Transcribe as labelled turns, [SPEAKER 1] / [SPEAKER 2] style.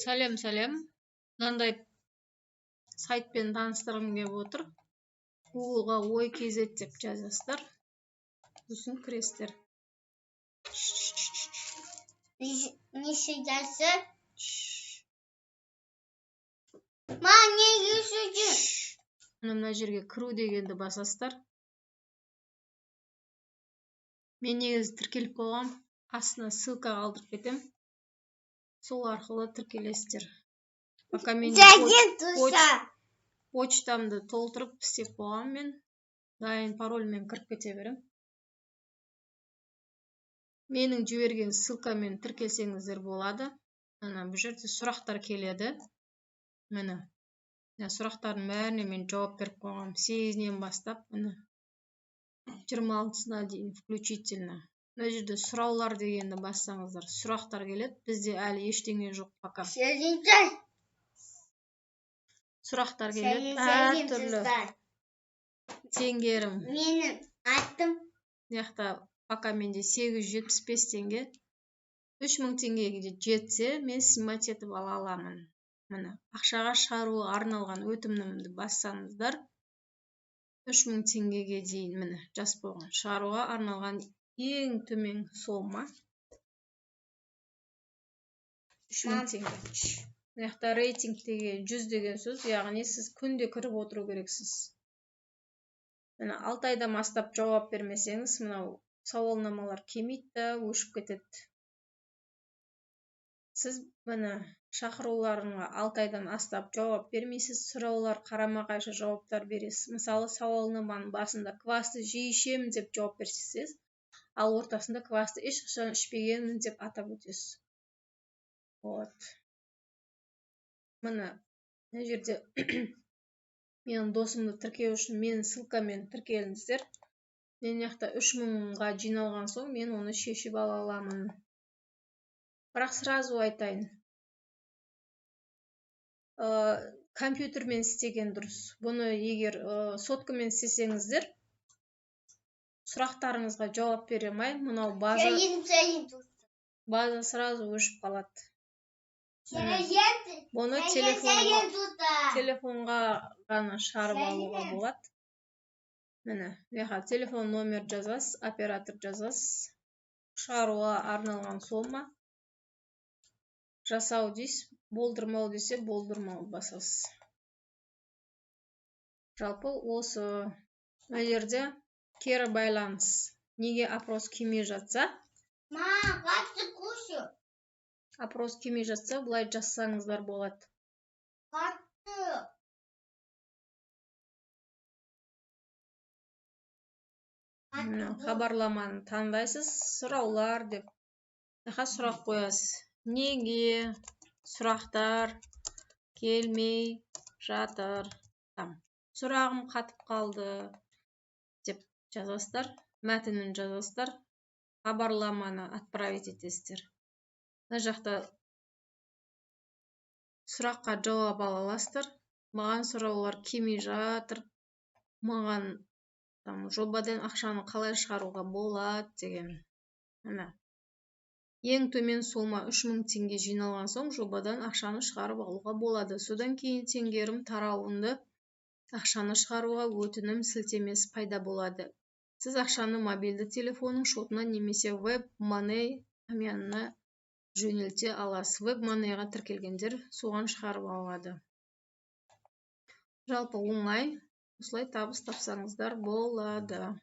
[SPEAKER 1] Сәлем. Мынандай сайтпен таныстырғым келіп отыр. Google'ға ой.kz деп жазасыздар. Сосын кіресіздер.
[SPEAKER 2] Неше жасы? Ма, не жүрсің?
[SPEAKER 1] Мына жерге кіру дегенді басасыздар. Мен негізі тіркеліп қойғам. Астына ссылка қалдырып кетем. Сол арқылы тіркелесіздер. Пока мен почтамды толтырып істеп қойғам мен. Дайын парольмен кіріп кете берем. Менің жіберген ссылкамен тіркелсеңіздер болады. Ана бұл жерде сұрақтар келеді. Міне. Сұрақтардың бәріне мен жауап беріп қойғам. 8-нен бастап, міне 26-сына дейін включительно. Мына жерде сұраулар дегенді бассаңыздар, сұрақтар келеді. Бізде әлі ештеңе жоқ пока. Сұрақтар келеді. Әртүрлі. Теңгерім.
[SPEAKER 2] Менің аттым.
[SPEAKER 1] Яқта пока менде 875 теңге. 3000 теңгеге жетсе, мен снимать етіп ала аламын. Міне, ақшаға шығаруға арналған өтінімімді бассаңыздар, 3000 теңгеге дейін міне жазып қойған. Шығаруға арналған ең төмен сома 3000 теңге. Яқта рейтинг деген 100 деген сөз, яғни сіз күнде кіріп отыру керексіз. Міне 6 айдан бастап жауап бермесеңіз, мынау сауалнамалар кемейді, өшіп кетеді. Сіз міне шақыруларыңа 6 айдан астап жауап бермейсіз, сұраулар қарама-қайшы жауаптар бересіз. Мысалы, сауалнаманың басында квасты жиі ішемін деп жауап берсеңіз, ал ортасында квасты ешқашан ішпегенмін деп атап өтесіз. Вот. Міне жерде менің досымды тіркеу үшін менің ссылкамен тіркеліңіздер. Мен яқта 3000-ға жиналған соң мен оны шешіп ала аламын. Бірақ сразу айтайын. Компьютермен істеген дұрыс. Бұны егер соткамен істесеңіздер, сұрақтарыңызға жауап бере алмай, мынау база сразу өшіп қалады. Бұны телефонға ғана шығарып алуға болады. Міне, яқа телефон номер жазасыз, оператор жазасыз. Шығаруға арналған сома. Жасау дейсіз, болдырмау десе, болдырмау басасыз. Жалпы осы жерде кері байланыс. Неге опрос келмей жатса? Опрос келмей жатса, бұлай жазсаңыздар болады. Хабарламаны таңдайсыз, сұраулар деп. Сұрақ қоясыз. Неге сұрақтар келмей жатыр? Сұрағым қатып қалды деп жазасыздар, мәтінін жазасыздар, хабарламаны отправить етесіздер. Мына жақта сұраққа жауап ала аласыздар. Маған сұраулар келмей жатыр. Маған жобадан ақшаны қалай шығаруға болады деген. Ең төмен сома 3000 теңге жиналған соң жобадан ақшаны шығарып алуға болады. Содан кейін теңгерім тарауында ақшаны шығаруға өтінім сілтемесі пайда болады. Сіз ақшаны мобильді телефонның шотына немесе WebMoney әмиянына жөнелте аласыз. WebMoneyға тіркелгендер соған шығарып алады. Жалпы оңай, осылай табыс тапсаңыздар болады.